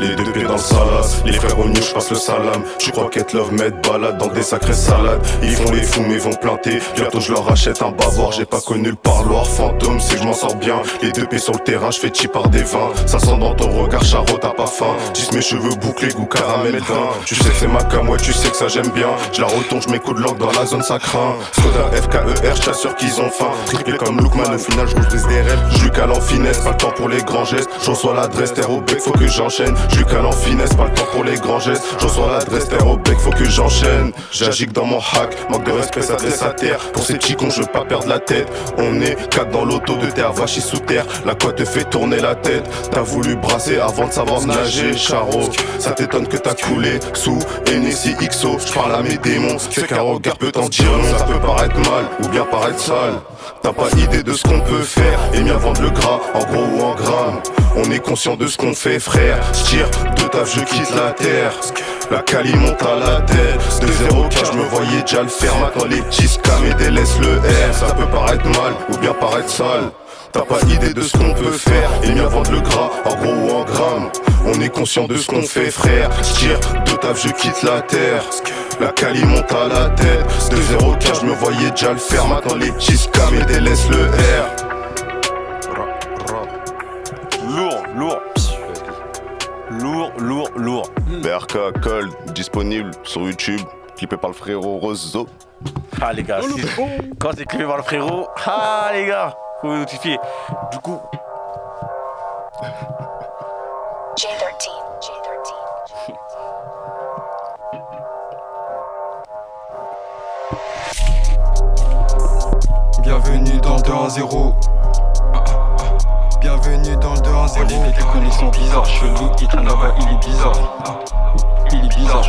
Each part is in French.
les deux pieds dans le salace. Les frères au mieux, je passe le salam. Tu crois qu'être love met balade dans des sacrées salades. Ils font les fous mais vont planter. Bientôt je leur achète un bavard. J'ai pas connu le parloir fantôme, c'est que je m'en sors bien. Les deux pieds sur le terrain, je fais chi par des vins. Ça sent dans ton regard, Charo, t'as pas faim. Tisse mes cheveux bouclés, goût caramel vin. Tu sais que c'est ma cam, ouais tu sais que ça j'aime bien. Je la retourne, je mets coup de langue dans la zone, ça craint. Skoda FKER, je t'assure qu'ils ont faim. Triplé comme Lookman, au final je brise des rêves. Je lui cale en finesse, pas le temps pour les grands gestes. Je reçois l'adresse, terre au bec, faut que j'enchaîne. Je lui cale en finesse, pas le temps pour les grands gestes. Je reçois l'adresse, terre au bec, faut que j'enchaîne. J'agique dans mon hack, manque de respect, ça dresse à terre. Pour ces petits cons, je veux pas perdre la tête. On est 4 dans l'auto de terre, vachis sous terre. La quoi te fait tourner la tête. T'as voulu brasser avant de savoir nager, Charo. Ça t'étonne que t'as coulé sous NSI XO. J'parle à mes démons, c'est qu'un regard peut t'en dire non. Ça peut paraître mal ou bien paraître sale. T'as pas idée de ce qu'on peut faire et bien vendre le gras en gros ou en grammes. On est conscient de ce qu'on fait frère. J'tire de taf, je quitte la terre. La Cali monte à la tête. De 0 car je me voyais déjà le faire. Maintenant les petits scams et délaissent le R. Ça peut paraître mal ou bien paraître sale. T'as pas idée de ce qu'on peut faire et bien vendre le gras en gros ou en grammes. On est conscient de ce qu'on fait frère. J'tire de taf, je quitte la terre. La Cali monte à la tête. De 0 car je me voyais déjà le faire. Maintenant les petits scams et délaissent le R. Lourd. BRK Cold, disponible sur YouTube, clippé par le frérot Rosso. Ah les gars, quand c'est clippé par le frérot, ah les gars, faut vous notifier. Du coup. J13. Bienvenue dans le 2-1-0. Bienvenue dans le 2-1-0. Olivier, tes connexions bizarres, chelou, il traîne là-bas, il est bizarre. Il est bizarre.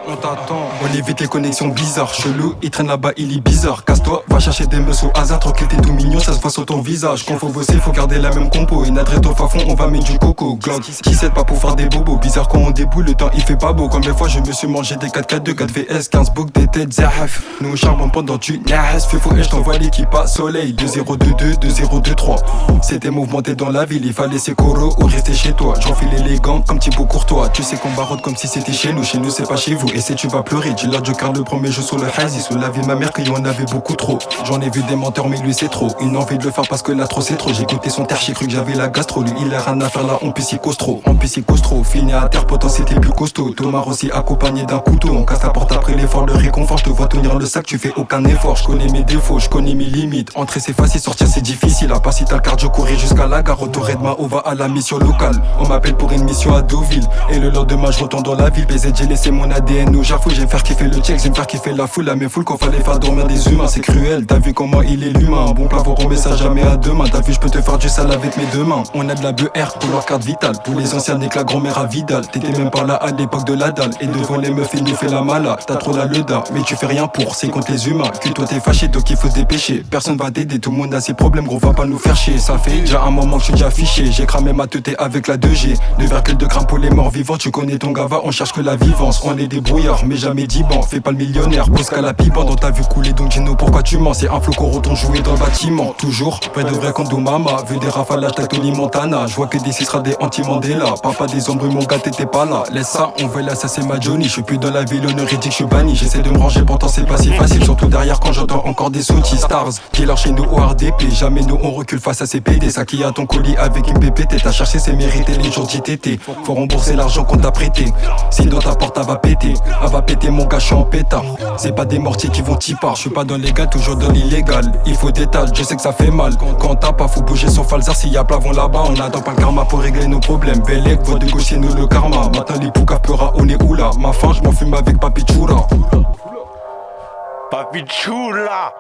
On t'attend. Olivier, tes connexions bizarres, chelou, il traîne là-bas, il est bizarre. Casse-toi, va chercher des meufs au hasard, tranquille, t'es tout mignon, ça se voit sur ton visage. Quand faut bosser, faut garder la même compo. Une adresse au fond, on va mettre du coco. Glock, 17 pas pour faire des bobos. Bizarre quand on déboule, le temps il fait pas beau. Comme des fois, je me suis mangé des 4-4-2, 4 VS, 15 boucs, des têtes, zahaf. Nous charbon pendant tu n'as fais faux et je t'envoie l'équipe à soleil. 2-0-2-2, 2-0-2-3. C'était mouvementé dans la ville, il fallait ses coraux ou rester chez toi. J'enfile élégant comme Thibaut Courtois. Tu sais qu'on barotte comme si c'était chez nous c'est pas chez vous. Et si tu vas pleurer, dis leur Joker le premier jeu sur le hazy. Sous la vie de ma mère qu'il y en avait beaucoup trop. J'en ai vu des menteurs mais lui c'est trop. Une envie de le faire parce que là trop c'est trop. J'ai écouté son terre, j'ai cru que j'avais la gastro. Lui il a rien à faire là, on psychostro. On psychostro, fini à terre, pourtant c'était plus costaud. Thomas aussi accompagné d'un couteau. On casse la porte après l'effort, le réconfort. Je te vois tenir le sac, tu fais aucun effort. Je connais mes défauts, je connais mes limites. Entrer c'est facile, sortir c'est difficile. À part si t'as le cardio, courir jusqu'à la gare. Retour Redma, on va à la mission locale. On m'appelle pour une mission à Deauville. Et le lendemain je retourne dans la ville. PZ, j'ai laissé mon ADN au Jafou. J'aime faire kiffer le check, j'aime faire kiffer la foule. À mes foules qu'on fallait faire dormir des humains. C'est cruel, t'as vu comment il est l'humain. Un bon plat pour tomber ça jamais à demain. T'as vu je peux te faire du sale avec mes deux mains. On a de la BR pour leur carte vitale. Pour les anciens nés que la grand-mère à Vidal. T'étais même pas là à l'époque de la dalle. Et devant les meufs il nous fait la mala. T'as trop la leda, mais tu fais rien pour. C'est contre les humains, que toi t'es fâché donc il faut se dépêcher. Personne va t'aider, tout le monde a ses problèmes. Gros va pas nous faire chier. Ça fait déjà un moment que je suis déjà fiché. J'ai cramé ma teuté avec la 2G. 2,2 grammes pour les morts vivants. Tu connais ton gava, on cherche que la vivance. On est des brouillards mais jamais d'Iban. Fais pas le millionnaire, pose qu'à la piban. Dans ta vue couler donc Gino pourquoi tu mens. C'est un flot qu'on retourne jouer dans le bâtiment. Toujours, vrai de vrai quand Mama. Vu des rafalages t'as Tony Montana. Je vois que des sera des anti-Mandela. Papa des ombres mon gars t'étais pas là. Laisse ça, on veut là ça c'est ma Johnny. Je suis plus dans la ville, l'honneur dit que je suis banni. J'essaie de me ranger pourtant c'est pas si facile. Surtout derrière quand j'entends encore des sottis. Stars, killer chez nous au RDP. Jamais nous on recule face à ces PD. Ça qui a ton colis avec une PPT. T'as cherché c'est mérité les jours d'ITT. Faut rembourser l'argent qu'on t'a prêté. Sinon ta porte elle va péter. Elle va péter mon gars, je suis en pétard. C'est pas des mortiers qui vont t'y part. Je suis pas dans légal, toujours dans l'illégal. Il faut des tâches, je sais que ça fait mal. Quand t'as pas, faut bouger son falzar. S'il y a plavon là-bas, on attend pas le karma pour régler nos problèmes. Bellec, vote de gauche, c'est nous le karma. Maintenant les poucas pleura, on est où là? Ma fin, je m'en fume avec Papi Chura. Papi Chula.